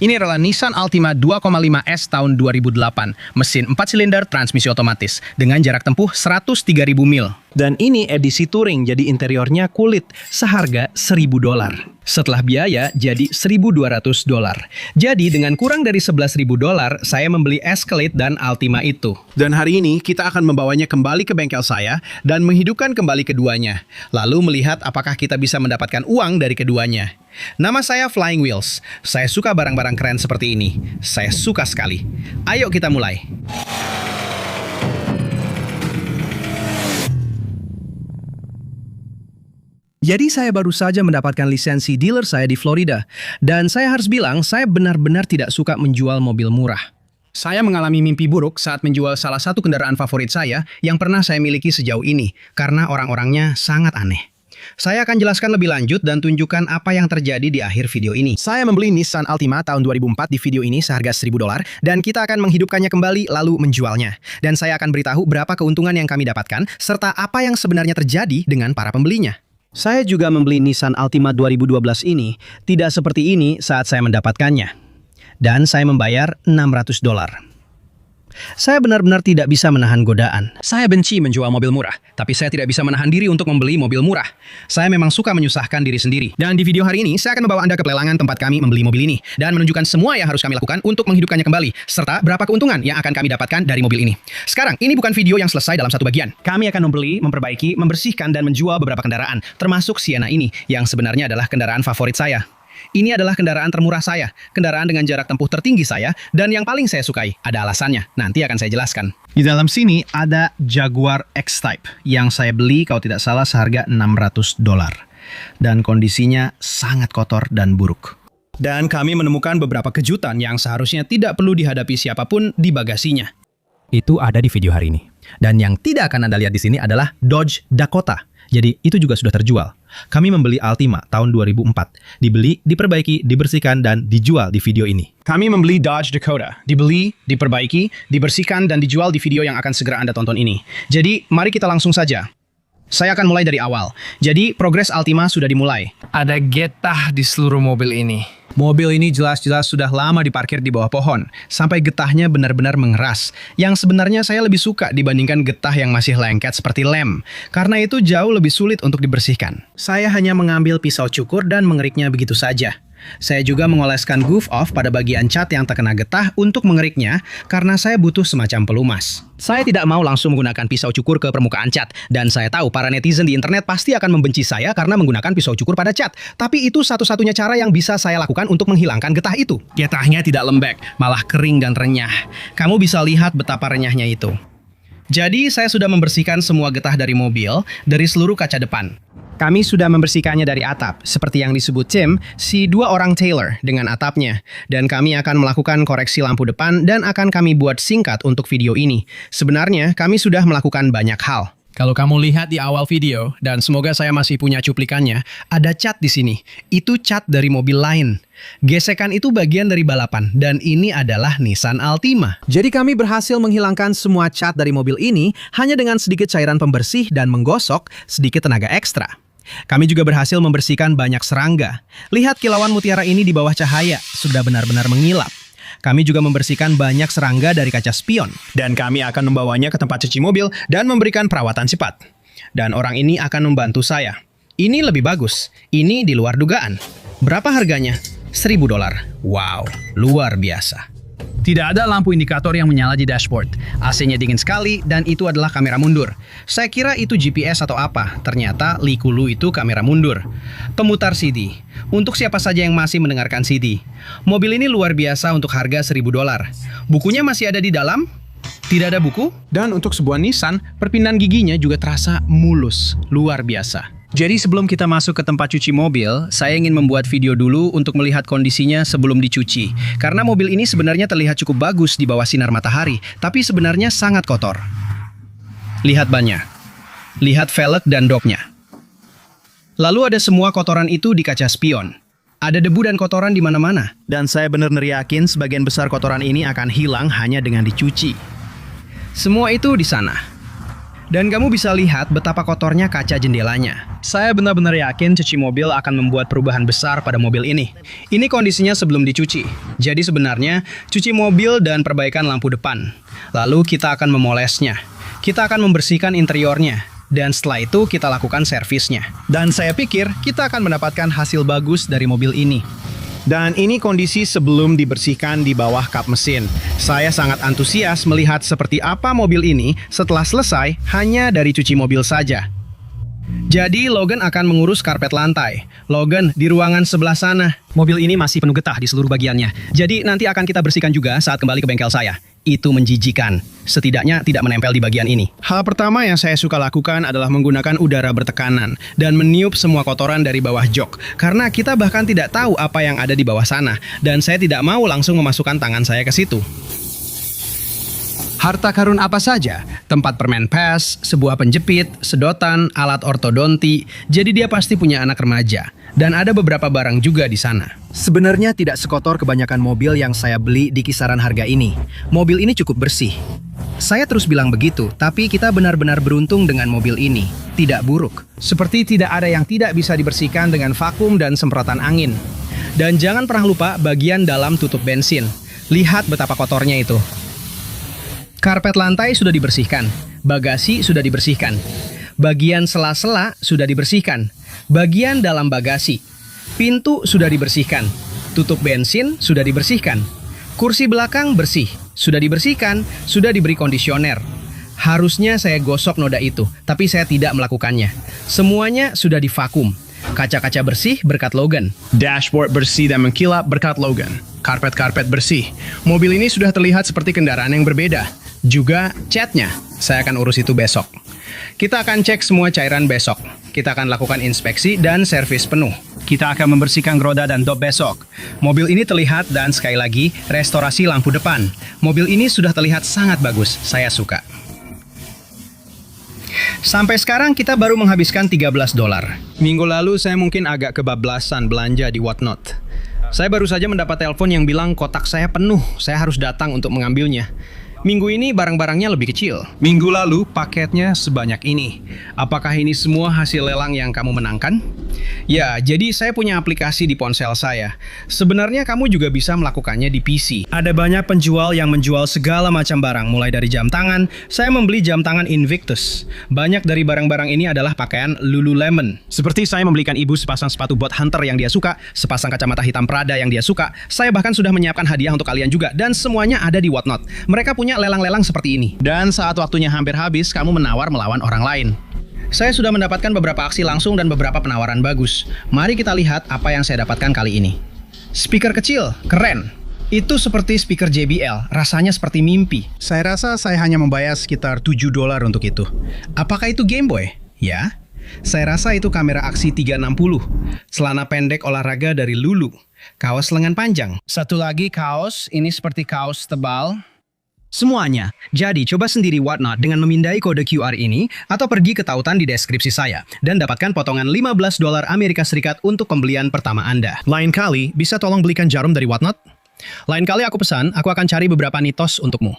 Ini adalah Nissan Altima 2,5S tahun 2008, mesin 4 silinder transmisi otomatis dengan jarak tempuh 103.000 mil. Dan ini edisi touring, jadi interiornya kulit, seharga $1.000. Setelah biaya jadi $1.200. Jadi dengan kurang dari $11.000, saya membeli Escalade dan Altima itu. Dan hari ini kita akan membawanya kembali ke bengkel saya dan menghidupkan kembali keduanya. Lalu melihat apakah kita bisa mendapatkan uang dari keduanya. Nama saya Flying Wheels. Saya suka barang-barang keren seperti ini. Saya suka sekali. Ayo kita mulai. Jadi saya baru saja mendapatkan lisensi dealer saya di Florida. Dan saya harus bilang, saya benar-benar tidak suka menjual mobil murah. Saya mengalami mimpi buruk saat menjual salah satu kendaraan favorit saya yang pernah saya miliki sejauh ini, karena orang-orangnya sangat aneh. Saya akan jelaskan lebih lanjut dan tunjukkan apa yang terjadi di akhir video ini. Saya membeli Nissan Altima tahun 2004 di video ini seharga $1.000 dan kita akan menghidupkannya kembali lalu menjualnya. Dan saya akan beritahu berapa keuntungan yang kami dapatkan serta apa yang sebenarnya terjadi dengan para pembelinya. Saya juga membeli Nissan Altima 2012 ini tidak seperti ini saat saya mendapatkannya. Dan saya membayar $600. Saya benar-benar tidak bisa menahan godaan. Saya benci menjual mobil murah, tapi saya tidak bisa menahan diri untuk membeli mobil murah. Saya memang suka menyusahkan diri sendiri. Dan di video hari ini, saya akan membawa Anda ke pelelangan tempat kami membeli mobil ini dan menunjukkan semua yang harus kami lakukan untuk menghidupkannya kembali, serta berapa keuntungan yang akan kami dapatkan dari mobil ini. Sekarang, ini bukan video yang selesai dalam satu bagian. Kami akan membeli, memperbaiki, membersihkan, dan menjual beberapa kendaraan, termasuk Sienna ini, yang sebenarnya adalah kendaraan favorit saya. Ini adalah kendaraan termurah saya, kendaraan dengan jarak tempuh tertinggi saya, dan yang paling saya sukai. Ada alasannya, nanti akan saya jelaskan. Di dalam sini ada Jaguar X-Type yang saya beli kalau tidak salah seharga $600. Dan kondisinya sangat kotor dan buruk. Dan kami menemukan beberapa kejutan yang seharusnya tidak perlu dihadapi siapapun di bagasinya. Itu ada di video hari ini. Dan yang tidak akan Anda lihat di sini adalah Dodge Dakota. Jadi itu juga sudah terjual. Kami membeli Altima tahun 2004. Dibeli, diperbaiki, dibersihkan, dan dijual di video ini. Kami membeli Dodge Dakota. Dibeli, diperbaiki, dibersihkan, dan dijual di video yang akan segera Anda tonton ini. Jadi, mari kita langsung saja. Saya akan mulai dari awal. Jadi, progres Altima sudah dimulai. Ada getah di seluruh mobil ini. Mobil ini jelas-jelas sudah lama diparkir di bawah pohon, sampai getahnya benar-benar mengeras. Yang sebenarnya saya lebih suka dibandingkan getah yang masih lengket seperti lem, karena itu jauh lebih sulit untuk dibersihkan. Saya hanya mengambil pisau cukur dan mengeriknya begitu saja. Saya juga mengoleskan goof off pada bagian cat yang terkena getah untuk mengeriknya karena saya butuh semacam pelumas. Saya tidak mau langsung menggunakan pisau cukur ke permukaan cat, dan saya tahu para netizen di internet pasti akan membenci saya karena menggunakan pisau cukur pada cat. Tapi itu satu-satunya cara yang bisa saya lakukan untuk menghilangkan getah itu. Getahnya tidak lembek, malah kering dan renyah. Kamu bisa lihat betapa renyahnya itu. Jadi saya sudah membersihkan semua getah dari mobil, dari seluruh kaca depan. Kami sudah membersihkannya dari atap, seperti yang disebut Tim, si dua orang Taylor dengan atapnya. Dan kami akan melakukan koreksi lampu depan dan akan kami buat singkat untuk video ini. Sebenarnya, kami sudah melakukan banyak hal. Kalau kamu lihat di awal video, dan semoga saya masih punya cuplikannya, ada cat di sini. Itu cat dari mobil lain. Gesekan itu bagian dari balapan, dan ini adalah Nissan Altima. Jadi kami berhasil menghilangkan semua cat dari mobil ini hanya dengan sedikit cairan pembersih dan menggosok sedikit tenaga ekstra. Kami juga berhasil membersihkan banyak serangga. Lihat kilauan mutiara ini di bawah cahaya, sudah benar-benar mengilap. Kami juga membersihkan banyak serangga dari kaca spion. Dan kami akan membawanya ke tempat cuci mobil dan memberikan perawatan cepat. Dan orang ini akan membantu saya. Ini lebih bagus. Ini di luar dugaan. Berapa harganya? $1.000. Wow, luar biasa. Tidak ada lampu indikator yang menyala di dashboard. AC-nya dingin sekali dan itu adalah kamera mundur. Saya kira itu GPS atau apa. Ternyata Likulu itu kamera mundur. Pemutar CD. Untuk siapa saja yang masih mendengarkan CD. Mobil ini luar biasa untuk harga $1.000. Bukunya masih ada di dalam? Tidak ada buku? Dan untuk sebuah Nissan, perpindahan giginya juga terasa mulus. Luar biasa. Jadi sebelum kita masuk ke tempat cuci mobil, saya ingin membuat video dulu untuk melihat kondisinya sebelum dicuci. Karena mobil ini sebenarnya terlihat cukup bagus di bawah sinar matahari, tapi sebenarnya sangat kotor. Lihat bannya. Lihat velg dan doknya. Lalu ada semua kotoran itu di kaca spion. Ada debu dan kotoran di mana-mana. Dan saya benar-benar yakin sebagian besar kotoran ini akan hilang hanya dengan dicuci. Semua itu di sana. Dan kamu bisa lihat betapa kotornya kaca jendelanya. Saya benar-benar yakin cuci mobil akan membuat perubahan besar pada mobil ini. Ini kondisinya sebelum dicuci. Jadi sebenarnya, cuci mobil dan perbaikan lampu depan. Lalu kita akan memolesnya. Kita akan membersihkan interiornya. Dan setelah itu kita lakukan servisnya. Dan saya pikir kita akan mendapatkan hasil bagus dari mobil ini. Dan ini kondisi sebelum dibersihkan di bawah kap mesin. Saya sangat antusias melihat seperti apa mobil ini setelah selesai hanya dari cuci mobil saja. Jadi Logan akan mengurus karpet lantai. Logan, di ruangan sebelah sana. Mobil ini masih penuh getah di seluruh bagiannya. Jadi nanti akan kita bersihkan juga saat kembali ke bengkel saya. Itu menjijikan. Setidaknya tidak menempel di bagian ini. Hal pertama yang saya suka lakukan adalah menggunakan udara bertekanan dan meniup semua kotoran dari bawah jok. Karena kita bahkan tidak tahu apa yang ada di bawah sana. Dan saya tidak mau langsung memasukkan tangan saya ke situ. Harta karun apa saja, tempat permen pes, sebuah penjepit, sedotan, alat ortodonti, jadi dia pasti punya anak remaja. Dan ada beberapa barang juga di sana. Sebenarnya tidak sekotor kebanyakan mobil yang saya beli di kisaran harga ini. Mobil ini cukup bersih. Saya terus bilang begitu, tapi kita benar-benar beruntung dengan mobil ini. Tidak buruk. Seperti tidak ada yang tidak bisa dibersihkan dengan vakum dan semprotan angin. Dan jangan pernah lupa bagian dalam tutup bensin. Lihat betapa kotornya itu. Karpet lantai sudah dibersihkan, bagasi sudah dibersihkan, bagian sela-sela sudah dibersihkan, bagian dalam bagasi, pintu sudah dibersihkan, tutup bensin sudah dibersihkan, kursi belakang bersih, sudah dibersihkan, sudah diberi kondisioner. Harusnya saya gosok noda itu, tapi saya tidak melakukannya. Semuanya sudah divakum. Kaca-kaca bersih berkat Logan. Dashboard bersih dan mengkilap berkat Logan. Karpet-karpet bersih. Mobil ini sudah terlihat seperti kendaraan yang berbeda. Juga catnya, saya akan urus itu besok. Kita akan cek semua cairan besok. Kita akan lakukan inspeksi dan servis penuh. Kita akan membersihkan roda dan dop besok. Mobil ini terlihat dan sekali lagi, restorasi lampu depan. Mobil ini sudah terlihat sangat bagus, saya suka. Sampai sekarang kita baru menghabiskan $13. Minggu lalu saya mungkin agak kebablasan belanja di Whatnot. Saya baru saja mendapat telepon yang bilang kotak saya penuh, saya harus datang untuk mengambilnya. Minggu ini barang-barangnya lebih kecil. Minggu lalu paketnya sebanyak ini. Apakah ini semua hasil lelang yang kamu menangkan? Ya, jadi saya punya aplikasi di ponsel saya. Sebenarnya kamu juga bisa melakukannya di PC. Ada banyak penjual yang menjual segala macam barang, mulai dari jam tangan. Saya membeli jam tangan Invictus. Banyak dari barang-barang ini adalah pakaian Lululemon. Seperti saya membelikan ibu sepasang sepatu bot Hunter yang dia suka, sepasang kacamata hitam Prada yang dia suka. Saya bahkan sudah menyiapkan hadiah untuk kalian juga, dan semuanya ada di Whatnot. Mereka punya lelang-lelang seperti ini. Dan saat waktunya hampir habis, kamu menawar melawan orang lain. Saya sudah mendapatkan beberapa aksi langsung dan beberapa penawaran bagus. Mari kita lihat apa yang saya dapatkan kali ini. Speaker kecil, keren. Itu seperti speaker JBL, rasanya seperti mimpi. Saya rasa saya hanya membayar sekitar $7 untuk itu. Apakah itu Game Boy? Ya. Saya rasa itu kamera aksi 360. Celana pendek olahraga dari Lulu. Kaos lengan panjang. Satu lagi kaos, ini seperti kaos tebal. Semuanya. Jadi, coba sendiri Whatnot dengan memindai kode QR ini atau pergi ke tautan di deskripsi saya dan dapatkan potongan $15 Amerika Serikat untuk pembelian pertama Anda. Lain kali, bisa tolong belikan jarum dari Whatnot? Lain kali aku pesan, aku akan cari beberapa mitos untukmu.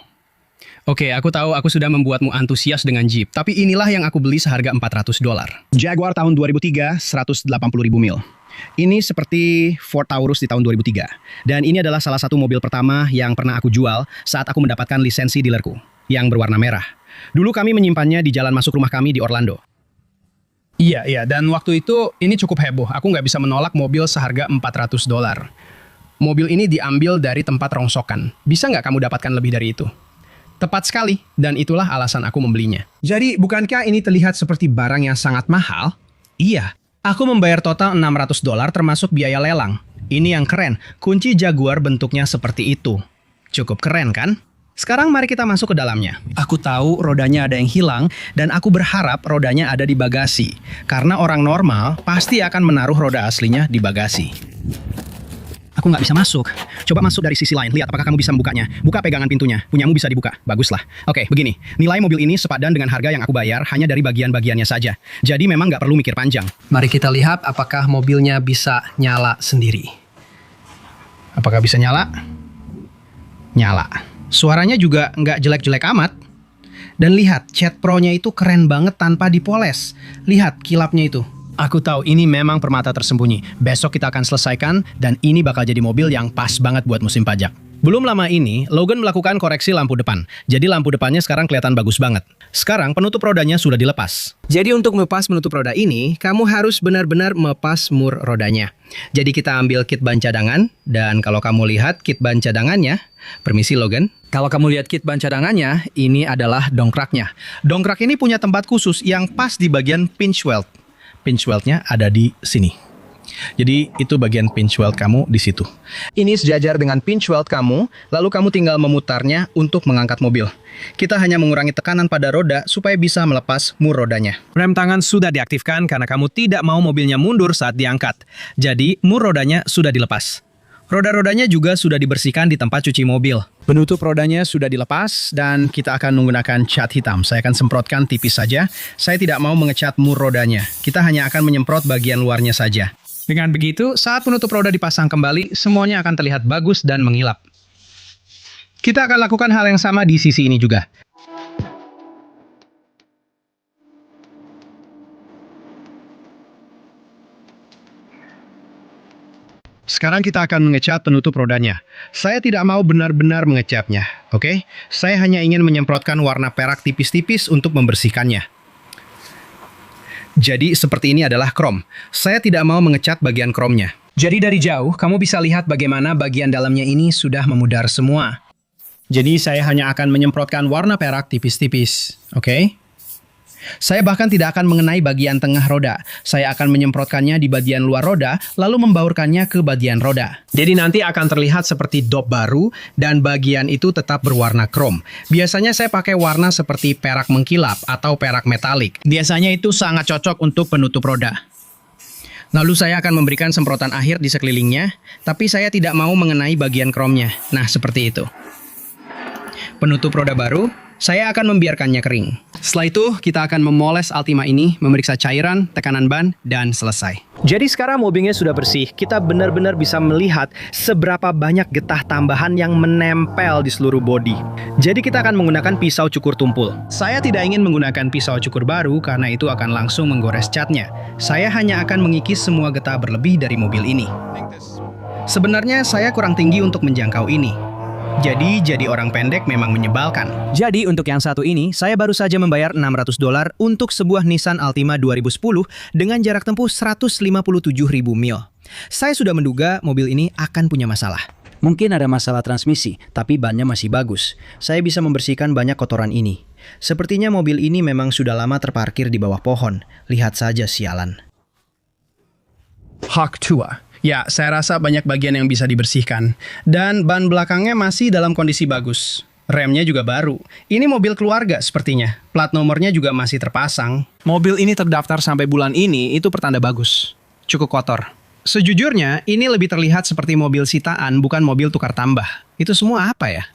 Oke, aku tahu aku sudah membuatmu antusias dengan Jeep, tapi inilah yang aku beli seharga $400. Jaguar tahun 2003, 180.000 mil. Ini seperti Ford Taurus di tahun 2003. Dan ini adalah salah satu mobil pertama yang pernah aku jual saat aku mendapatkan lisensi dealerku, yang berwarna merah. Dulu kami menyimpannya di jalan masuk rumah kami di Orlando. Iya, dan waktu itu ini cukup heboh. Aku nggak bisa menolak mobil seharga $400. Mobil ini diambil dari tempat rongsokan. Bisa nggak kamu dapatkan lebih dari itu? Tepat sekali, dan itulah alasan aku membelinya. Jadi, bukankah ini terlihat seperti barang yang sangat mahal? Iya. Aku membayar total $600 termasuk biaya lelang. Ini yang keren, kunci Jaguar bentuknya seperti itu. Cukup keren kan? Sekarang mari kita masuk ke dalamnya. Aku tahu rodanya ada yang hilang dan aku berharap rodanya ada di bagasi. Karena orang normal pasti akan menaruh roda aslinya di bagasi. Aku nggak bisa masuk. Coba masuk dari sisi lain. Lihat apakah kamu bisa membukanya. Buka pegangan pintunya. Punyamu bisa dibuka. Baguslah. Oke, begini. Nilai mobil ini sepadan dengan harga yang aku bayar hanya dari bagian-bagiannya saja. Jadi memang nggak perlu mikir panjang. Mari kita lihat apakah mobilnya bisa nyala sendiri. Apakah bisa nyala? Nyala. Suaranya juga nggak jelek-jelek amat. Dan lihat, Chat Pro-nya itu keren banget tanpa dipoles. Lihat kilapnya itu. Aku tahu ini memang permata tersembunyi. Besok kita akan selesaikan dan ini bakal jadi mobil yang pas banget buat musim pajak. Belum lama ini, Logan melakukan koreksi lampu depan. Jadi lampu depannya sekarang kelihatan bagus banget. Sekarang penutup rodanya sudah dilepas. Jadi untuk melepas penutup roda ini, kamu harus benar-benar melepas mur rodanya. Jadi kita ambil kit ban cadangan, dan kalau kamu lihat kit ban cadangannya, permisi Logan. Kalau kamu lihat kit ban cadangannya, ini adalah dongkraknya. Dongkrak ini punya tempat khusus yang pas di bagian pinch weld. Pinch weldnya ada di sini. Jadi itu bagian pinch weld kamu di situ. Ini sejajar dengan pinch weld kamu, lalu kamu tinggal memutarnya untuk mengangkat mobil. Kita hanya mengurangi tekanan pada roda supaya bisa melepas mur rodanya. Rem tangan sudah diaktifkan karena kamu tidak mau mobilnya mundur saat diangkat. Jadi mur rodanya sudah dilepas. Roda-rodanya juga sudah dibersihkan di tempat cuci mobil. Penutup rodanya sudah dilepas dan kita akan menggunakan cat hitam. Saya akan semprotkan tipis saja. Saya tidak mau mengecat mur rodanya. Kita hanya akan menyemprot bagian luarnya saja. Dengan begitu, saat penutup roda dipasang kembali, semuanya akan terlihat bagus dan mengilap. Kita akan lakukan hal yang sama di sisi ini juga. Sekarang kita akan mengecat penutup rodanya. Saya tidak mau benar-benar mengecatnya, oke? Saya hanya ingin menyemprotkan warna perak tipis-tipis untuk membersihkannya. Jadi seperti ini adalah krom. Saya tidak mau mengecat bagian kromnya. Jadi dari jauh, kamu bisa lihat bagaimana bagian dalamnya ini sudah memudar semua. Jadi saya hanya akan menyemprotkan warna perak tipis-tipis, oke? Saya bahkan tidak akan mengenai bagian tengah roda. Saya akan menyemprotkannya di bagian luar roda, lalu membaurkannya ke bagian roda. Jadi nanti akan terlihat seperti dop baru, dan bagian itu tetap berwarna krom. Biasanya saya pakai warna seperti perak mengkilap atau perak metalik. Biasanya itu sangat cocok untuk penutup roda. Lalu saya akan memberikan semprotan akhir di sekelilingnya, tapi saya tidak mau mengenai bagian kromnya. Nah, seperti itu. Penutup roda baru, saya akan membiarkannya kering. Setelah itu, kita akan memoles Altima ini, memeriksa cairan, tekanan ban, dan selesai. Jadi sekarang mobilnya sudah bersih, kita benar-benar bisa melihat seberapa banyak getah tambahan yang menempel di seluruh bodi. Jadi kita akan menggunakan pisau cukur tumpul. Saya tidak ingin menggunakan pisau cukur baru karena itu akan langsung menggores catnya. Saya hanya akan mengikis semua getah berlebih dari mobil ini. Sebenarnya saya kurang tinggi untuk menjangkau ini. Jadi orang pendek memang menyebalkan. Jadi untuk yang satu ini, saya baru saja membayar $600 untuk sebuah Nissan Altima 2010 dengan jarak tempuh 157.000 mil. Saya sudah menduga mobil ini akan punya masalah. Mungkin ada masalah transmisi, tapi bannya masih bagus. Saya bisa membersihkan banyak kotoran ini. Sepertinya mobil ini memang sudah lama terparkir di bawah pohon. Lihat saja sialan. Hak tua. Ya, saya rasa banyak bagian yang bisa dibersihkan. Dan ban belakangnya masih dalam kondisi bagus. Remnya juga baru. Ini mobil keluarga sepertinya. Plat nomornya juga masih terpasang. Mobil ini terdaftar sampai bulan ini, itu pertanda bagus. Cukup kotor. Sejujurnya, ini lebih terlihat seperti mobil sitaan, bukan mobil tukar tambah. Itu semua apa ya?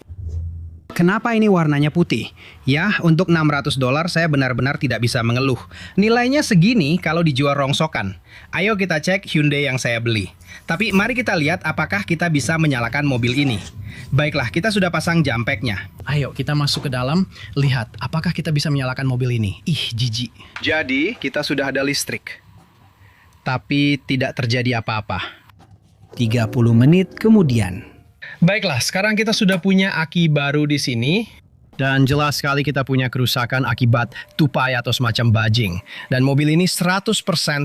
Kenapa ini warnanya putih? Ya, untuk $600 saya benar-benar tidak bisa mengeluh. Nilainya segini kalau dijual rongsokan. Ayo kita cek Hyundai yang saya beli. Tapi mari kita lihat apakah kita bisa menyalakan mobil ini. Baiklah, kita sudah pasang jampeknya. Ayo kita masuk ke dalam, lihat apakah kita bisa menyalakan mobil ini. Ih, jijik. Jadi, kita sudah ada listrik. Tapi tidak terjadi apa-apa. 30 menit kemudian. Baiklah, sekarang kita sudah punya aki baru di sini. Dan jelas sekali kita punya kerusakan akibat tupai atau semacam bajing. Dan mobil ini 100%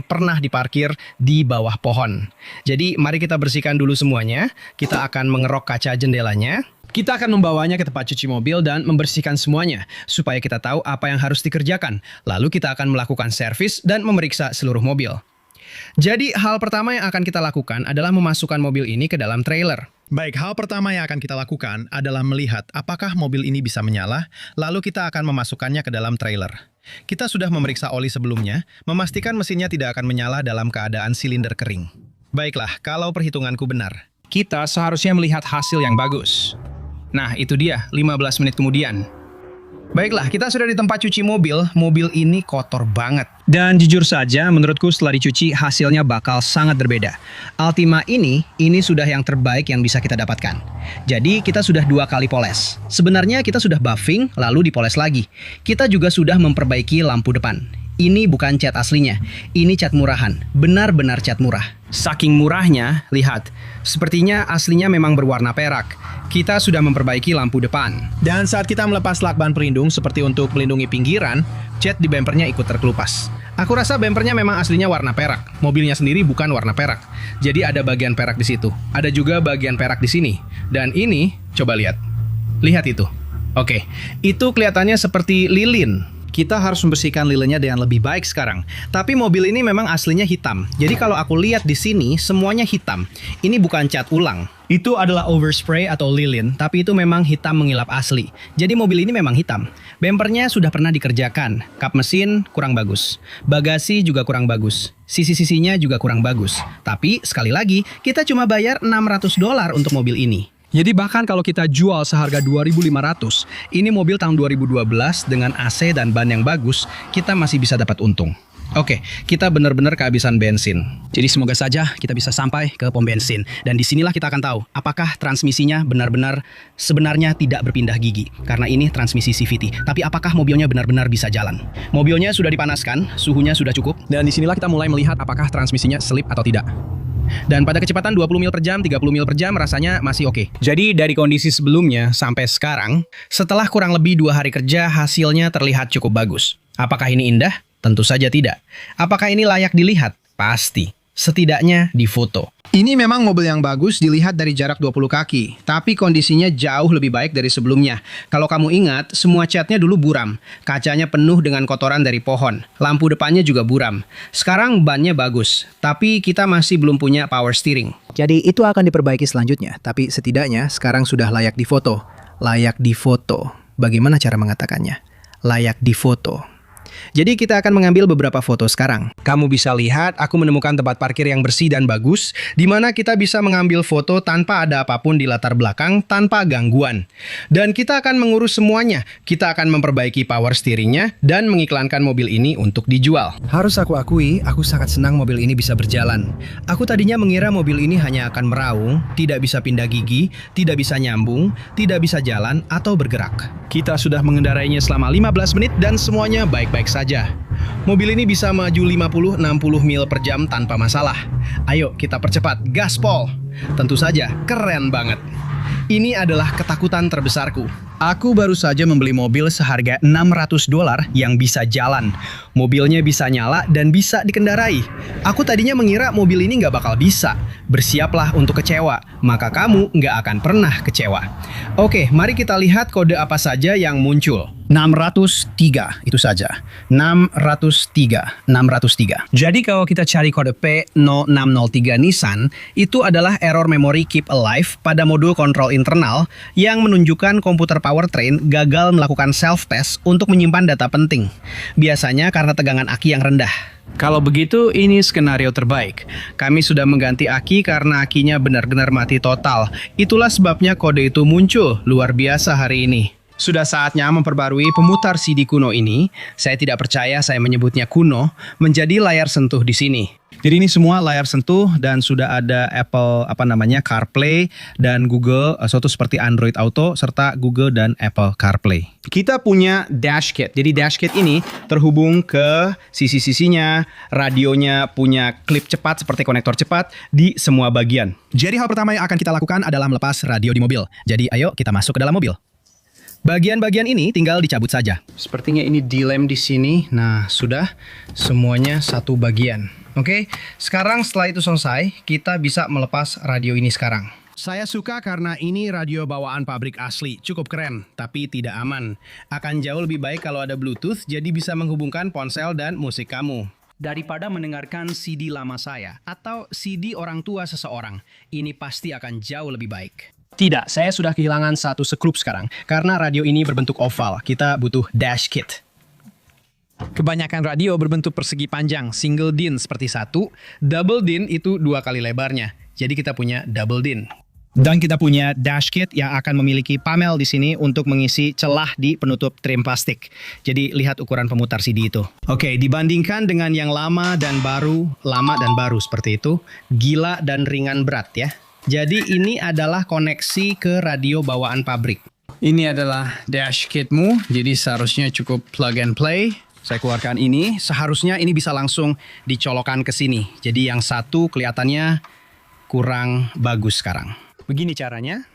pernah diparkir di bawah pohon. Jadi mari kita bersihkan dulu semuanya. Kita akan mengerok kaca jendelanya. Kita akan membawanya ke tempat cuci mobil dan membersihkan semuanya. Supaya kita tahu apa yang harus dikerjakan. Lalu kita akan melakukan servis dan memeriksa seluruh mobil. Jadi hal pertama yang akan kita lakukan adalah memasukkan mobil ini ke dalam trailer. Baik, hal pertama yang akan kita lakukan adalah melihat apakah mobil ini bisa menyala, lalu kita akan memasukkannya ke dalam trailer. Kita sudah memeriksa oli sebelumnya, memastikan mesinnya tidak akan menyala dalam keadaan silinder kering. Baiklah, kalau perhitunganku benar, kita seharusnya melihat hasil yang bagus. Nah, itu dia, 15 menit kemudian. Baiklah, kita sudah di tempat cuci mobil. Mobil ini kotor banget. Dan jujur saja, menurutku setelah dicuci hasilnya bakal sangat berbeda. Altima ini sudah yang terbaik yang bisa kita dapatkan. Jadi kita sudah 2 kali poles. Sebenarnya kita sudah buffing lalu dipoles lagi. Kita juga sudah memperbaiki lampu depan. Ini bukan cat aslinya, ini cat murahan, benar-benar cat murah. Saking murahnya, lihat, sepertinya aslinya memang berwarna perak. Kita sudah memperbaiki lampu depan. Dan saat kita melepas lakban pelindung seperti untuk melindungi pinggiran, cat di bempernya ikut terkelupas. Aku rasa bempernya memang aslinya warna perak. Mobilnya sendiri bukan warna perak. Jadi ada bagian perak di situ. Ada juga bagian perak di sini. Dan ini, coba lihat. Lihat itu. Oke, itu kelihatannya seperti lilin. Kita harus membersihkan lilinnya dengan lebih baik sekarang. Tapi mobil ini memang aslinya hitam. Jadi kalau aku lihat di sini, semuanya hitam. Ini bukan cat ulang. Itu adalah overspray atau lilin, tapi itu memang hitam mengilap asli. Jadi mobil ini memang hitam. Bempernya sudah pernah dikerjakan. Kap mesin kurang bagus. Bagasi juga kurang bagus. Sisi-sisinya juga kurang bagus. Tapi sekali lagi, kita cuma bayar $600 untuk mobil ini. Jadi bahkan kalau kita jual seharga 2.500, ini mobil tahun 2012 dengan AC dan ban yang bagus, kita masih bisa dapat untung. Oke, kita benar-benar kehabisan bensin. jadi semoga saja kita bisa sampai ke pom bensin. Dan disinilah kita akan tahu apakah transmisinya benar-benar sebenarnya tidak berpindah gigi. Karena ini transmisi CVT. Tapi apakah mobilnya benar-benar bisa jalan? Mobilnya sudah dipanaskan, suhunya sudah cukup. Dan disinilah kita mulai melihat apakah transmisinya slip atau tidak. Dan pada kecepatan 20 mil per jam, 30 mil per jam rasanya masih oke. Jadi dari kondisi sebelumnya sampai sekarang, setelah kurang lebih 2 hari kerja, hasilnya terlihat cukup bagus. Apakah ini indah? Tentu saja tidak. Apakah ini layak dilihat? Pasti. Setidaknya di foto. Ini memang mobil yang bagus dilihat dari jarak 20 kaki, tapi kondisinya jauh lebih baik dari sebelumnya. Kalau kamu ingat, semua catnya dulu buram. Kacanya penuh dengan kotoran dari pohon. Lampu depannya juga buram. Sekarang bannya bagus, tapi kita masih belum punya power steering. Jadi itu akan diperbaiki selanjutnya, tapi setidaknya sekarang sudah layak difoto. Layak difoto. Bagaimana cara mengatakannya? Layak difoto. Jadi kita akan mengambil beberapa foto sekarang. Kamu bisa lihat aku menemukan tempat parkir yang bersih dan bagus, di mana kita bisa mengambil foto tanpa ada apapun di latar belakang, tanpa gangguan. Dan kita akan mengurus semuanya. Kita akan memperbaiki power steeringnya dan mengiklankan mobil ini untuk dijual. Harus aku akui, aku sangat senang mobil ini bisa berjalan. Aku tadinya mengira mobil ini hanya akan meraung, tidak bisa pindah gigi, tidak bisa nyambung, tidak bisa jalan atau bergerak. Kita sudah mengendarainya selama 15 menit dan semuanya baik-baik saja. Mobil ini bisa maju 50-60 mil per jam tanpa masalah. Ayo kita percepat, gaspol. Tentu saja, keren banget. Ini adalah ketakutan terbesarku. Aku baru saja membeli mobil seharga $600 yang bisa jalan. Mobilnya bisa nyala dan bisa dikendarai. Aku tadinya mengira mobil ini nggak bakal bisa. Bersiaplah untuk kecewa, maka kamu nggak akan pernah kecewa. Oke, mari kita lihat kode apa saja yang muncul. 603, itu saja. 603. Jadi kalau kita cari kode P0603 Nissan, itu adalah error memory keep alive pada modul kontrol internal yang menunjukkan komputer powertrain gagal melakukan self-test untuk menyimpan data penting. Biasanya karena tegangan aki yang rendah. Kalau begitu, ini skenario terbaik. Kami sudah mengganti aki karena akinya benar-benar mati total. Itulah sebabnya kode itu muncul. Luar biasa hari ini. Sudah saatnya memperbarui pemutar CD kuno ini. Saya tidak percaya saya menyebutnya kuno, menjadi layar sentuh di sini. Jadi ini semua layar sentuh dan sudah ada Apple CarPlay dan Google suatu seperti Android Auto serta Google dan Apple CarPlay. Kita punya dash kit. Jadi dash kit ini terhubung ke sisi-sisinya, radionya punya klip cepat seperti konektor cepat di semua bagian. Jadi hal pertama yang akan kita lakukan adalah melepas radio di mobil. Jadi ayo kita masuk ke dalam mobil. Bagian-bagian ini tinggal dicabut saja. Sepertinya ini dilem di sini. Nah, sudah semuanya satu bagian. Oke, sekarang setelah itu selesai, kita bisa melepas radio ini sekarang. Saya suka karena ini radio bawaan pabrik asli. Cukup keren, tapi tidak aman. Akan jauh lebih baik kalau ada Bluetooth, jadi bisa menghubungkan ponsel dan musik kamu. Daripada mendengarkan CD lama saya atau CD orang tua seseorang, ini pasti akan jauh lebih baik. Tidak, saya sudah kehilangan satu sekrup sekarang. Karena radio ini berbentuk oval, kita butuh dash kit. Kebanyakan radio berbentuk persegi panjang, single DIN seperti 1, double DIN itu 2 kali lebarnya. Jadi kita punya double DIN. Dan kita punya dash kit yang akan memiliki panel di sini untuk mengisi celah di penutup trim plastik. Jadi lihat ukuran pemutar CD itu. Oke, dibandingkan dengan yang lama dan baru seperti itu, gila dan ringan berat ya. Jadi ini adalah koneksi ke radio bawaan pabrik. Ini adalah dash kitmu, jadi seharusnya cukup plug and play. Saya keluarkan ini, seharusnya ini bisa langsung dicolokkan ke sini. Jadi yang satu kelihatannya kurang bagus sekarang. Begini caranya.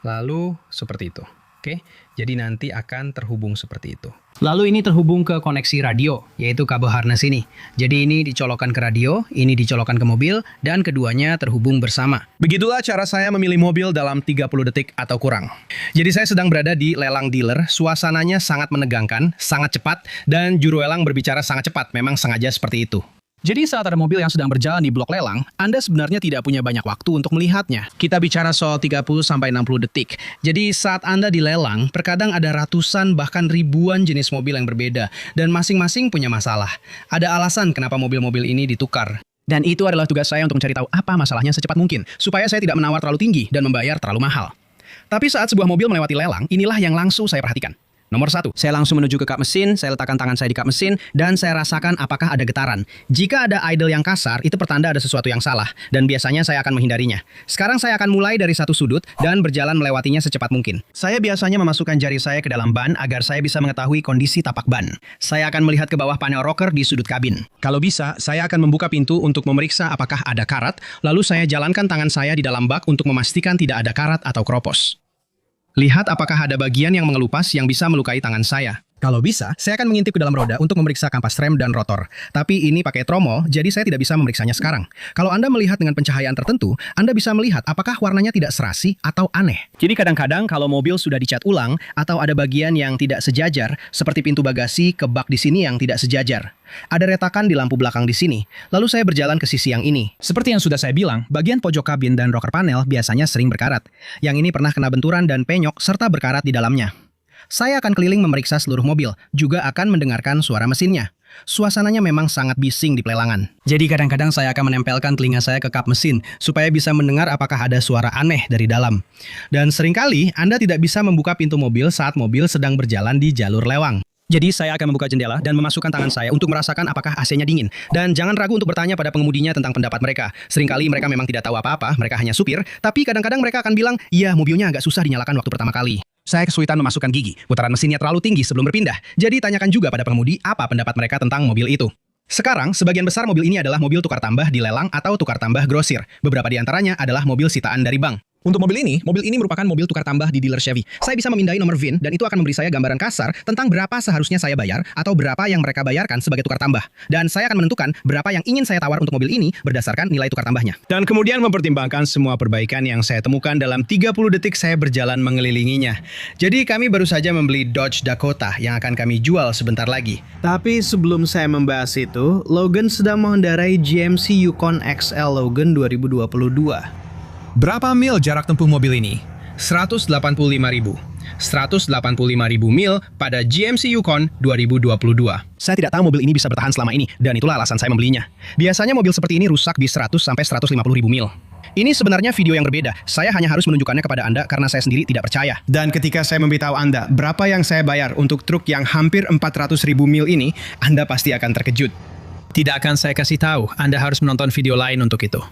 Lalu seperti itu. Oke, jadi nanti akan terhubung seperti itu. Lalu ini terhubung ke koneksi radio, yaitu kabel harness ini. Jadi ini dicolokkan ke radio, ini dicolokkan ke mobil, dan keduanya terhubung bersama. Begitulah cara saya memilih mobil dalam 30 detik atau kurang. Jadi saya sedang berada di lelang dealer, suasananya sangat menegangkan, sangat cepat, dan juru lelang berbicara sangat cepat, memang sengaja seperti itu. Jadi saat ada mobil yang sedang berjalan di blok lelang, Anda sebenarnya tidak punya banyak waktu untuk melihatnya. Kita bicara soal 30-60 detik. Jadi saat Anda dilelang, terkadang ada ratusan bahkan ribuan jenis mobil yang berbeda. Dan masing-masing punya masalah. Ada alasan kenapa mobil-mobil ini ditukar. Dan itu adalah tugas saya untuk mencari tahu apa masalahnya secepat mungkin. Supaya saya tidak menawar terlalu tinggi dan membayar terlalu mahal. Tapi saat sebuah mobil melewati lelang, inilah yang langsung saya perhatikan. Nomor 1, saya langsung menuju ke kap mesin, saya letakkan tangan saya di kap mesin, dan saya rasakan apakah ada getaran. Jika ada idle yang kasar, itu pertanda ada sesuatu yang salah, dan biasanya saya akan menghindarinya. Sekarang saya akan mulai dari satu sudut, dan berjalan melewatinya secepat mungkin. Saya biasanya memasukkan jari saya ke dalam ban, agar saya bisa mengetahui kondisi tapak ban. Saya akan melihat ke bawah panel rocker di sudut kabin. Kalau bisa, saya akan membuka pintu untuk memeriksa apakah ada karat, lalu saya jalankan tangan saya di dalam bak untuk memastikan tidak ada karat atau kropos. Lihat apakah ada bagian yang mengelupas yang bisa melukai tangan saya. Kalau bisa, saya akan mengintip ke dalam roda untuk memeriksa kampas rem dan rotor. Tapi ini pakai tromol, jadi saya tidak bisa memeriksanya sekarang. Kalau Anda melihat dengan pencahayaan tertentu, Anda bisa melihat apakah warnanya tidak serasi atau aneh. Jadi kadang-kadang kalau mobil sudah dicat ulang, atau ada bagian yang tidak sejajar, seperti pintu bagasi ke bak di sini yang tidak sejajar. Ada retakan di lampu belakang di sini. Lalu saya berjalan ke sisi yang ini. Seperti yang sudah saya bilang, bagian pojok kabin dan rocker panel biasanya sering berkarat. Yang ini pernah kena benturan dan penyok serta berkarat di dalamnya. Saya akan keliling memeriksa seluruh mobil, juga akan mendengarkan suara mesinnya. Suasananya memang sangat bising di pelelangan. Jadi kadang-kadang saya akan menempelkan telinga saya ke kap mesin, supaya bisa mendengar apakah ada suara aneh dari dalam. Dan seringkali, Anda tidak bisa membuka pintu mobil saat mobil sedang berjalan di jalur lewang. Jadi saya akan membuka jendela dan memasukkan tangan saya untuk merasakan apakah AC-nya dingin. Dan jangan ragu untuk bertanya pada pengemudinya tentang pendapat mereka. Seringkali mereka memang tidak tahu apa-apa, mereka hanya supir, tapi kadang-kadang mereka akan bilang, iya mobilnya agak susah dinyalakan waktu pertama kali. Saya kesulitan memasukkan gigi, putaran mesinnya terlalu tinggi sebelum berpindah. Jadi tanyakan juga pada pengemudi apa pendapat mereka tentang mobil itu. Sekarang, sebagian besar mobil ini adalah mobil tukar tambah di lelang atau tukar tambah grosir. Beberapa di antaranya adalah mobil sitaan dari bank. Untuk mobil ini merupakan mobil tukar tambah di dealer Chevy. Saya bisa memindai nomor VIN dan itu akan memberi saya gambaran kasar tentang berapa seharusnya saya bayar atau berapa yang mereka bayarkan sebagai tukar tambah. Dan saya akan menentukan berapa yang ingin saya tawar untuk mobil ini berdasarkan nilai tukar tambahnya. Dan kemudian mempertimbangkan semua perbaikan yang saya temukan dalam 30 detik saya berjalan mengelilinginya. Jadi kami baru saja membeli Dodge Dakota yang akan kami jual sebentar lagi. Tapi sebelum saya membahas itu, Logan sedang mengendarai GMC Yukon XL Logan 2022. Berapa mil jarak tempuh mobil ini? 185.000. 185.000 mil pada GMC Yukon 2022. Saya tidak tahu mobil ini bisa bertahan selama ini, dan itulah alasan saya membelinya. Biasanya mobil seperti ini rusak di 100 sampai 150.000 mil. Ini sebenarnya video yang berbeda. Saya hanya harus menunjukkannya kepada Anda karena saya sendiri tidak percaya. Dan ketika saya memberitahu Anda berapa yang saya bayar untuk truk yang hampir 400.000 mil ini, Anda pasti akan terkejut. Tidak akan saya kasih tahu, Anda harus menonton video lain untuk itu.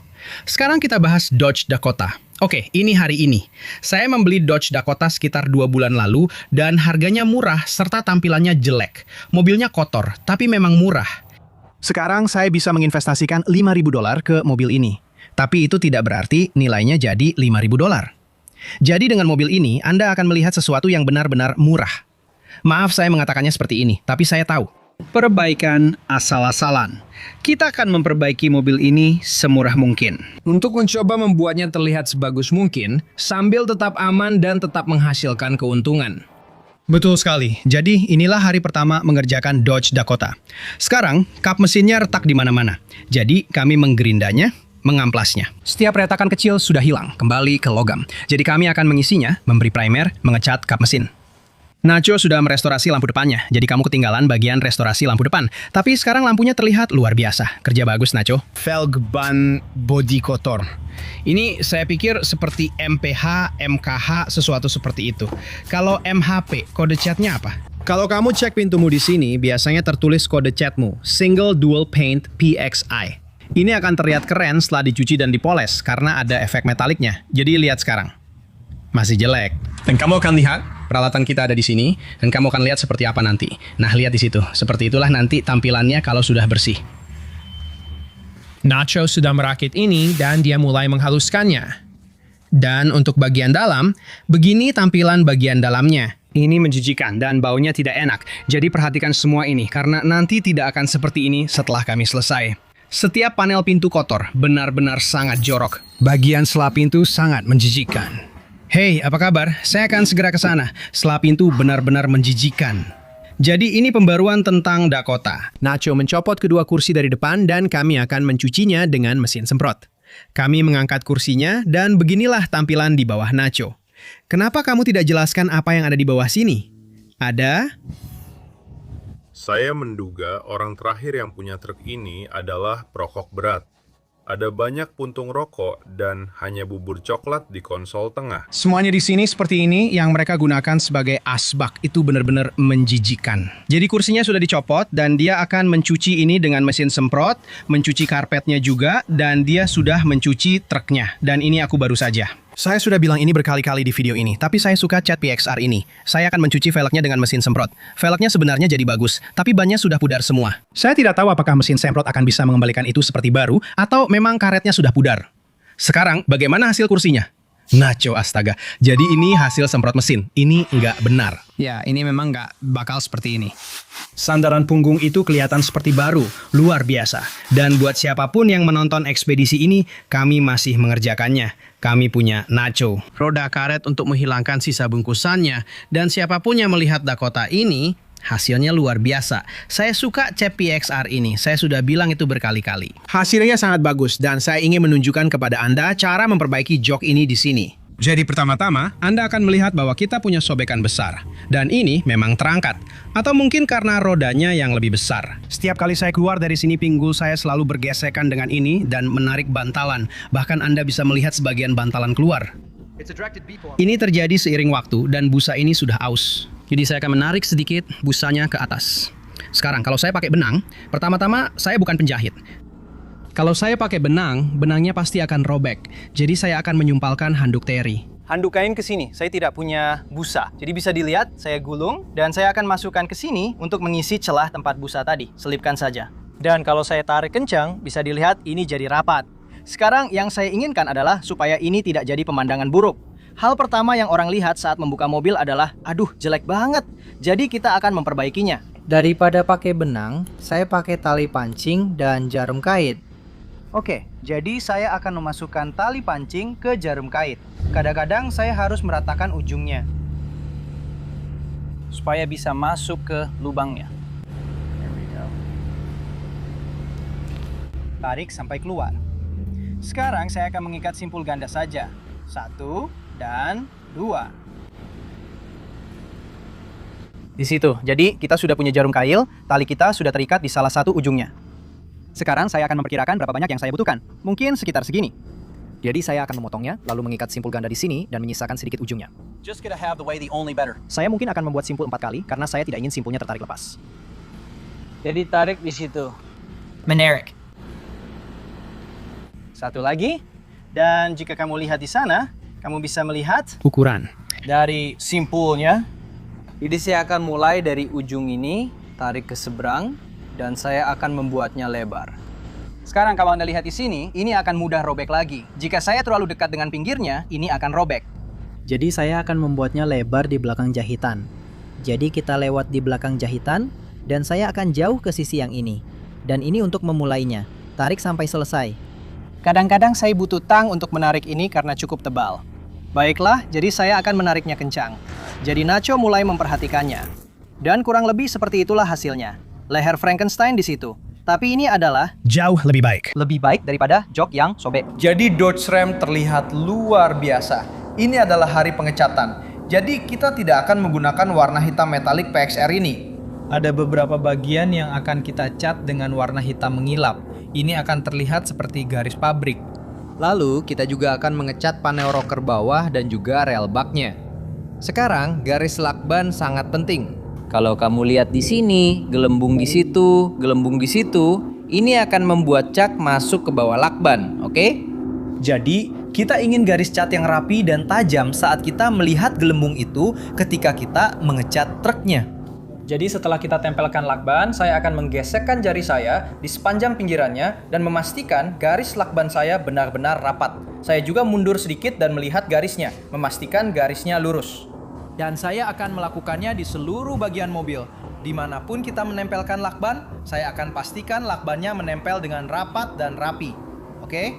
Sekarang kita bahas Dodge Dakota. Oke, ini hari ini. Saya membeli Dodge Dakota sekitar 2 bulan lalu dan harganya murah serta tampilannya jelek. Mobilnya kotor, tapi memang murah. Sekarang saya bisa menginvestasikan $5.000 ke mobil ini. Tapi itu tidak berarti nilainya jadi $5.000. Jadi dengan mobil ini, Anda akan melihat sesuatu yang benar-benar murah. Maaf saya mengatakannya seperti ini, tapi saya tahu. Perbaikan asal-asalan. Kita akan memperbaiki mobil ini semurah mungkin. Untuk mencoba membuatnya terlihat sebagus mungkin, sambil tetap aman dan tetap menghasilkan keuntungan. Betul sekali. Jadi inilah hari pertama mengerjakan Dodge Dakota. Sekarang, kap mesinnya retak di mana-mana. Jadi kami menggerindanya, mengamplasnya. Setiap retakan kecil sudah hilang, kembali ke logam. Jadi kami akan mengisinya, memberi primer, mengecat kap mesin. Nacho sudah merestorasi lampu depannya, jadi kamu ketinggalan bagian restorasi lampu depan. Tapi sekarang lampunya terlihat luar biasa. Kerja bagus, Nacho. Velg ban body kotor. Ini saya pikir seperti MPH, MKH, sesuatu seperti itu. Kalau MHP, kode chatnya apa? Kalau kamu cek pintumu di sini, biasanya tertulis kode chatmu, Single Dual Paint PXI. Ini akan terlihat keren setelah dicuci dan dipoles karena ada efek metaliknya. Jadi lihat sekarang. Masih jelek. Dan kamu akan lihat peralatan kita ada di sini dan kamu akan lihat seperti apa nanti. Nah, lihat di situ. Seperti itulah nanti tampilannya kalau sudah bersih. Nacho sudah merakit ini dan dia mulai menghaluskannya. Dan untuk bagian dalam, begini tampilan bagian dalamnya. Ini menjijikan dan baunya tidak enak. Jadi perhatikan semua ini karena nanti tidak akan seperti ini setelah kami selesai. Setiap panel pintu kotor, benar-benar sangat jorok. Bagian selap pintu sangat menjijikan. Hei, apa kabar? Saya akan segera ke sana. Selap pintu benar-benar menjijikan. Jadi ini pembaruan tentang Dakota. Nacho mencopot kedua kursi dari depan dan kami akan mencucinya dengan mesin semprot. Kami mengangkat kursinya dan beginilah tampilan di bawah Nacho. Kenapa kamu tidak jelaskan apa yang ada di bawah sini? Ada... Saya menduga orang terakhir yang punya truk ini adalah perokok berat. Ada banyak puntung rokok dan hanya bubur coklat di konsol tengah. Semuanya di sini seperti ini yang mereka gunakan sebagai asbak. Itu benar-benar menjijikan. Jadi kursinya sudah dicopot dan dia akan mencuci ini dengan mesin semprot, mencuci karpetnya juga, dan dia sudah mencuci truknya. Dan ini aku baru saja. Saya sudah bilang ini berkali-kali di video ini, tapi saya suka cat PXR ini. Saya akan mencuci velgnya dengan mesin semprot. Velgnya sebenarnya jadi bagus, tapi bannya sudah pudar semua. Saya tidak tahu apakah mesin semprot akan bisa mengembalikan itu seperti baru, atau memang karetnya sudah pudar. Sekarang, bagaimana hasil kursinya? Nacho, astaga. Jadi ini hasil semprot mesin. Ini nggak benar. Ya, ini memang nggak bakal seperti ini. Sandaran punggung itu kelihatan seperti baru, luar biasa. Dan buat siapapun yang menonton ekspedisi ini, kami masih mengerjakannya. Kami punya Nacho. Roda karet untuk menghilangkan sisa bungkusannya. Dan siapapun yang melihat Dakota ini, hasilnya luar biasa. Saya suka cat PXR ini. Saya sudah bilang itu berkali-kali. Hasilnya sangat bagus dan saya ingin menunjukkan kepada Anda cara memperbaiki jok ini di sini. Jadi pertama-tama, Anda akan melihat bahwa kita punya sobekan besar. Dan ini memang terangkat. Atau mungkin karena rodanya yang lebih besar. Setiap kali saya keluar dari sini, pinggul saya selalu bergesekan dengan ini dan menarik bantalan. Bahkan Anda bisa melihat sebagian bantalan keluar. Ini terjadi seiring waktu dan busa ini sudah aus. Jadi saya akan menarik sedikit busanya ke atas. Sekarang kalau saya pakai benang, pertama-tama saya bukan penjahit. Kalau saya pakai benang, benangnya pasti akan robek. Jadi saya akan menyumpalkan handuk teri. Handuk kain ke sini, saya tidak punya busa. Jadi bisa dilihat, saya gulung dan saya akan masukkan ke sini untuk mengisi celah tempat busa tadi. Selipkan saja. Dan kalau saya tarik kencang, bisa dilihat ini jadi rapat. Sekarang yang saya inginkan adalah supaya ini tidak jadi pemandangan buruk. Hal pertama yang orang lihat saat membuka mobil adalah, aduh jelek banget. Jadi kita akan memperbaikinya. Daripada pakai benang, saya pakai tali pancing dan jarum kait. Oke, jadi saya akan memasukkan tali pancing ke jarum kait. Kadang-kadang saya harus meratakan ujungnya supaya bisa masuk ke lubangnya. Tarik sampai keluar. Sekarang saya akan mengikat simpul ganda saja. 1 dan 2. Di situ. Jadi kita sudah punya jarum kail, tali kita sudah terikat di salah satu ujungnya. Sekarang saya akan memperkirakan berapa banyak yang saya butuhkan. Mungkin sekitar segini. Jadi saya akan memotongnya, lalu mengikat simpul ganda di sini dan menyisakan sedikit ujungnya. Saya mungkin akan membuat simpul 4 kali karena saya tidak ingin simpulnya tertarik lepas. Jadi tarik di situ. Menarik. Satu lagi. Dan jika kamu lihat di sana, kamu bisa melihat Ukuran. dari simpulnya. Jadi saya akan mulai dari ujung ini, tarik ke seberang, dan saya akan membuatnya lebar. Sekarang kalau Anda lihat di sini, ini akan mudah robek lagi. Jika saya terlalu dekat dengan pinggirnya, ini akan robek. Jadi saya akan membuatnya lebar di belakang jahitan. Jadi kita lewat di belakang jahitan, dan saya akan jauh ke sisi yang ini. Dan ini untuk memulainya. Tarik sampai selesai. Kadang-kadang saya butuh tang untuk menarik ini karena cukup tebal. Baiklah, jadi saya akan menariknya kencang. Jadi Nacho mulai memperhatikannya. Dan kurang lebih seperti itulah hasilnya. Leher Frankenstein di situ. Tapi ini adalah Jauh lebih baik. lebih baik daripada jok yang sobek. Jadi Dodge Ram terlihat luar biasa. Ini adalah hari pengecatan. Jadi kita tidak akan menggunakan warna hitam metalik PXR ini. Ada beberapa bagian yang akan kita cat dengan warna hitam mengilap. Ini akan terlihat seperti garis pabrik. Lalu kita juga akan mengecat panel rocker bawah dan juga rel baknya. Sekarang garis lakban sangat penting. Kalau kamu lihat di sini, gelembung di situ, gelembung di situ, ini akan membuat cak masuk ke bawah lakban, oke? Jadi, kita ingin garis cat yang rapi dan tajam saat kita melihat gelembung itu ketika kita mengecat truknya. Jadi setelah kita tempelkan lakban, saya akan menggesekkan jari saya di sepanjang pinggirannya dan memastikan garis lakban saya benar-benar rapat. Saya juga mundur sedikit dan melihat garisnya, memastikan garisnya lurus. Dan saya akan melakukannya di seluruh bagian mobil. Dimanapun kita menempelkan lakban, saya akan pastikan lakbannya menempel dengan rapat dan rapi. Oke?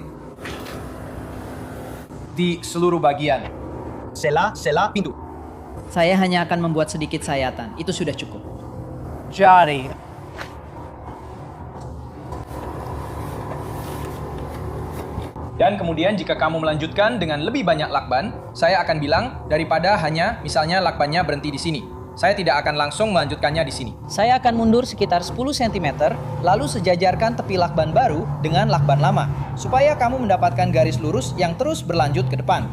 Di seluruh bagian. Sela pintu. Saya hanya akan membuat sedikit sayatan, itu sudah cukup. Jari. Dan kemudian jika kamu melanjutkan dengan lebih banyak lakban, saya akan bilang daripada hanya misalnya lakbannya berhenti di sini. Saya tidak akan langsung melanjutkannya di sini. Saya akan mundur sekitar 10 cm, lalu sejajarkan tepi lakban baru dengan lakban lama, supaya kamu mendapatkan garis lurus yang terus berlanjut ke depan.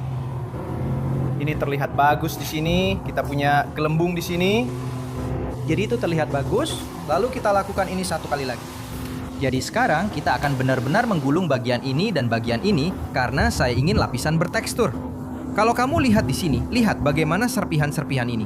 Ini terlihat bagus di sini, kita punya gelembung di sini. Jadi itu terlihat bagus, lalu kita lakukan ini satu kali lagi. Jadi sekarang kita akan benar-benar menggulung bagian ini dan bagian ini karena saya ingin lapisan bertekstur. Kalau kamu lihat di sini, lihat bagaimana serpihan-serpihan ini.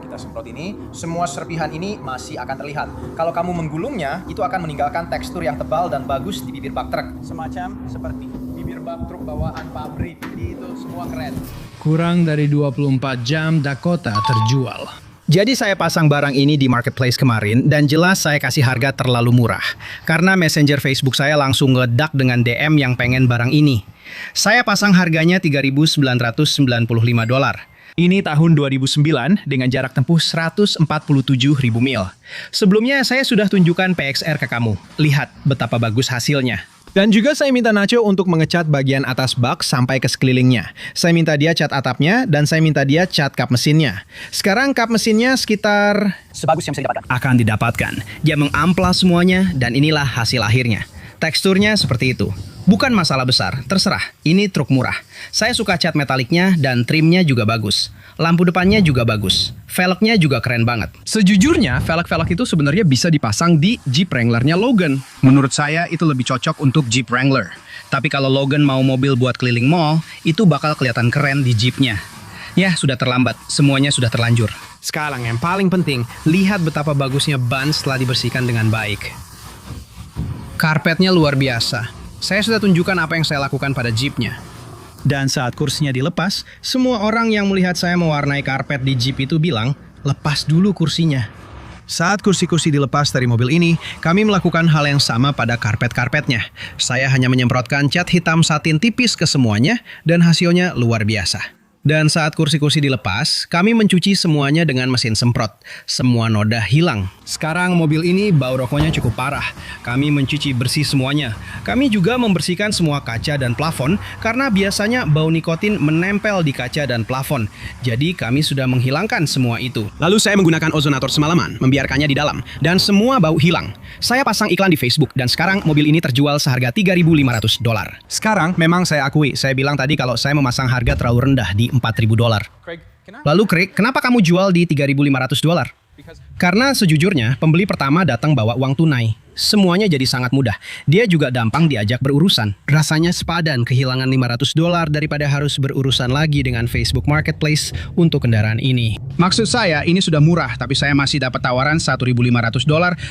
Kita semprot ini, semua serpihan ini masih akan terlihat. Kalau kamu menggulungnya, itu akan meninggalkan tekstur yang tebal dan bagus di bibir bak truk. Semacam seperti bibir bak truk bawaan pabrik. Jadi itu semua keren. Kurang dari 24 jam Dakota terjual. Jadi saya pasang barang ini di marketplace kemarin dan jelas saya kasih harga terlalu murah. Karena messenger Facebook saya langsung ngeledak dengan DM yang pengen barang ini. Saya pasang harganya $3.995. Ini tahun 2009 dengan jarak tempuh 147.000 mil. Sebelumnya saya sudah tunjukkan PXR ke kamu. Lihat betapa bagus hasilnya. Dan juga saya minta Nacho untuk mengecat bagian atas bak sampai ke sekelilingnya. Saya minta dia cat atapnya dan saya minta dia cat kap mesinnya. Sekarang kap mesinnya sekitar Sebagus yang bisa didapatkan. akan didapatkan. Dia mengamplas semuanya dan inilah hasil akhirnya. Teksturnya seperti itu. Bukan masalah besar, terserah. Ini truk murah. Saya suka cat metaliknya dan trimnya juga bagus. Lampu depannya juga bagus. Velgnya juga keren banget. Sejujurnya, velg-velg itu sebenarnya bisa dipasang di Jeep Wrangler-nya Logan. Menurut saya itu lebih cocok untuk Jeep Wrangler. Tapi kalau Logan mau mobil buat keliling mall, itu bakal kelihatan keren di Jeep-nya. Ya, sudah terlambat. Semuanya sudah terlanjur. Sekarang yang paling penting, lihat betapa bagusnya ban setelah dibersihkan dengan baik. Karpetnya luar biasa. Saya sudah tunjukkan apa yang saya lakukan pada Jeep-nya. Dan saat kursinya dilepas, semua orang yang melihat saya mewarnai karpet di Jeep itu bilang, lepas dulu kursinya. Saat kursi-kursi dilepas dari mobil ini, kami melakukan hal yang sama pada karpet-karpetnya. Saya hanya menyemprotkan cat hitam satin tipis ke semuanya, dan hasilnya luar biasa. Dan saat kursi-kursi dilepas, kami mencuci semuanya dengan mesin semprot. Semua noda hilang. Sekarang mobil ini bau rokoknya cukup parah. Kami mencuci bersih semuanya. Kami juga membersihkan semua kaca dan plafon karena biasanya bau nikotin menempel di kaca dan plafon. Jadi kami sudah menghilangkan semua itu. Lalu saya menggunakan ozonator semalaman, membiarkannya di dalam. Dan semua bau hilang. Saya pasang iklan di Facebook dan sekarang mobil ini terjual seharga $3.500. Sekarang memang saya akui, saya bilang tadi kalau saya memasang harga terlalu rendah di $4.000. Lalu Craig, kenapa kamu jual di $3.500? Karena sejujurnya pembeli pertama datang bawa uang tunai. Semuanya jadi sangat mudah. Dia juga gampang diajak berurusan. Rasanya sepadan kehilangan $500 daripada harus berurusan lagi dengan Facebook Marketplace untuk kendaraan ini. Maksud saya ini sudah murah, tapi saya masih dapat tawaran $1.500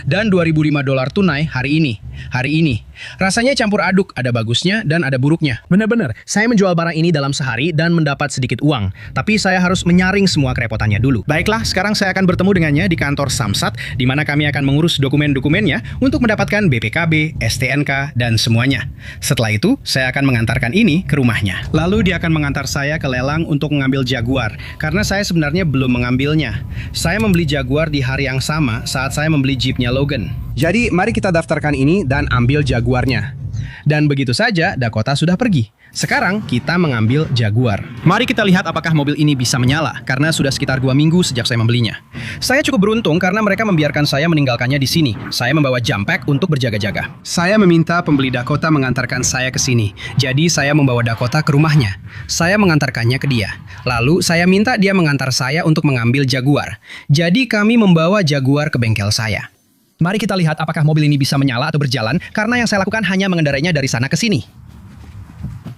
dan $2.500 tunai hari ini. Rasanya campur aduk, ada bagusnya dan ada buruknya. Benar-benar, saya menjual barang ini dalam sehari dan mendapat sedikit uang. Tapi saya harus menyaring semua kerepotannya dulu. Baiklah, sekarang saya akan bertemu dengannya di kantor Samsat, di mana kami akan mengurus dokumen-dokumennya untuk mendapatkan BPKB, STNK, dan semuanya. Setelah itu, saya akan mengantarkan ini ke rumahnya. Lalu dia akan mengantar saya ke lelang untuk mengambil Jaguar, karena saya sebenarnya belum mengambilnya. Saya membeli Jaguar di hari yang sama saat saya membeli Jeep-nya Logan. Jadi, mari kita daftarkan ini dan ambil Jaguarnya. Dan begitu saja Dakota sudah pergi. Sekarang kita mengambil Jaguar. Mari kita lihat apakah mobil ini bisa menyala, karena sudah sekitar 2 minggu sejak saya membelinya. Saya cukup beruntung karena mereka membiarkan saya meninggalkannya di sini. Saya membawa jump pack untuk berjaga-jaga. Saya meminta pembeli Dakota mengantarkan saya ke sini. Jadi saya membawa Dakota ke rumahnya. Saya mengantarkannya ke dia. Lalu saya minta dia mengantar saya untuk mengambil Jaguar. Jadi kami membawa Jaguar ke bengkel saya. Mari kita lihat apakah mobil ini bisa menyala atau berjalan, karena yang saya lakukan hanya mengendarainya dari sana ke sini.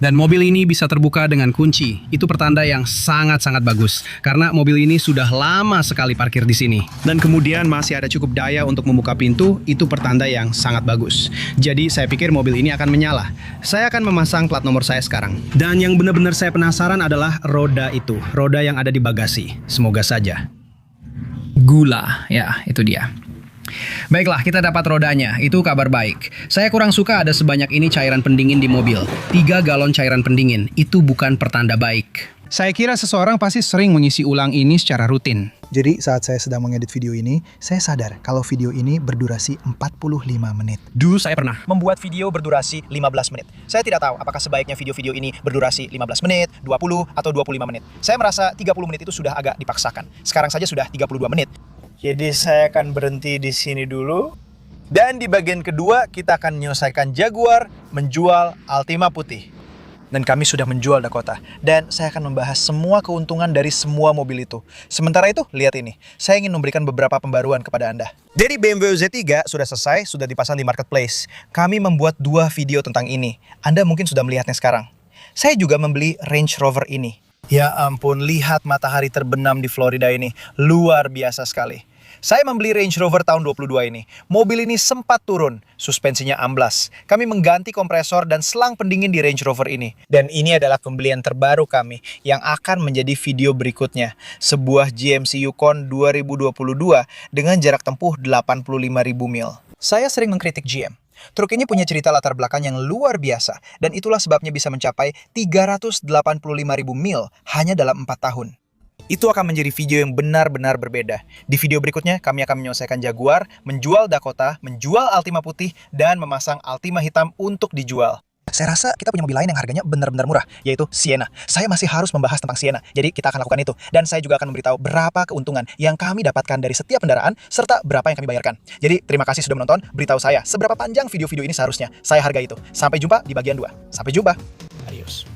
Dan mobil ini bisa terbuka dengan kunci. Itu pertanda yang sangat-sangat bagus. Karena mobil ini sudah lama sekali parkir di sini. Dan kemudian masih ada cukup daya untuk membuka pintu. Itu pertanda yang sangat bagus. Jadi saya pikir mobil ini akan menyala. Saya akan memasang plat nomor saya sekarang. Dan yang benar-benar saya penasaran adalah roda itu. Roda yang ada di bagasi. Semoga saja. Gula, ya itu dia. Baiklah, kita dapat rodanya. Itu kabar baik. Saya kurang suka ada sebanyak ini cairan pendingin di mobil. 3 galon cairan pendingin. Itu bukan pertanda baik. Saya kira seseorang pasti sering mengisi ulang ini secara rutin. Jadi saat saya sedang mengedit video ini, saya sadar kalau video ini berdurasi 45 menit. Dulu saya pernah Membuat video berdurasi 15 menit. Saya tidak tahu apakah sebaiknya video-video ini berdurasi 15 menit, 20, atau 25 menit. Saya merasa 30 menit itu sudah agak dipaksakan. Sekarang saja sudah 32 menit. Jadi saya akan berhenti di sini dulu. Dan di bagian kedua kita akan menyelesaikan Jaguar menjual Altima putih. Dan kami sudah menjual Dakota. Dan saya akan membahas semua keuntungan dari semua mobil itu. Sementara itu, lihat ini. Saya ingin memberikan beberapa pembaruan kepada Anda. Jadi BMW Z3 sudah selesai, sudah dipasang di marketplace. Kami membuat 2 video tentang ini. Anda mungkin sudah melihatnya sekarang. Saya juga membeli Range Rover ini. Ya ampun, lihat matahari terbenam di Florida ini. Luar biasa sekali. Saya membeli Range Rover tahun 22 ini. Mobil ini sempat turun, suspensinya amblas. Kami mengganti kompresor dan selang pendingin di Range Rover ini. Dan ini adalah pembelian terbaru kami yang akan menjadi video berikutnya. Sebuah GMC Yukon 2022 dengan jarak tempuh 85.000 mil. Saya sering mengkritik GM. Truk ini punya cerita latar belakang yang luar biasa. Dan itulah sebabnya bisa mencapai 385.000 mil hanya dalam 4 tahun. Itu akan menjadi video yang benar-benar berbeda. Di video berikutnya, kami akan menyelesaikan Jaguar, menjual Dakota, menjual Altima putih, dan memasang Altima hitam untuk dijual. Saya rasa kita punya mobil lain yang harganya benar-benar murah, yaitu Sienna. Saya masih harus membahas tentang Sienna, jadi kita akan lakukan itu. Dan saya juga akan memberitahu berapa keuntungan yang kami dapatkan dari setiap kendaraan, serta berapa yang kami bayarkan. Jadi, terima kasih sudah menonton. Beritahu saya seberapa panjang video-video ini seharusnya. Saya hargai itu. Sampai jumpa di bagian 2. Sampai jumpa. Adios.